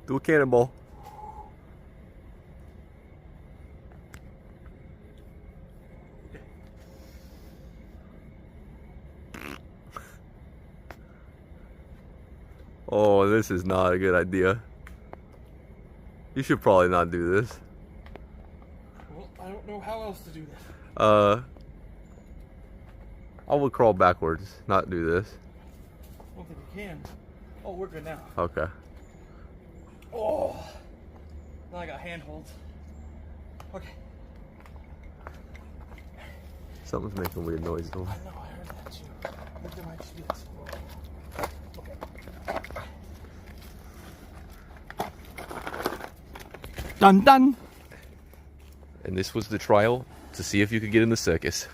Do a cannonball. Oh, this is not a good idea. You should probably not do this. Well, I don't know how else to do this. I will crawl backwards, not do this. I don't think we can. Oh, we're good now. Okay. Oh, now I got handholds. Okay. Something's making weird noises. I know, I heard that too. I think there might just be this. Dun dun! And this was the trial to see if you could get in the circus.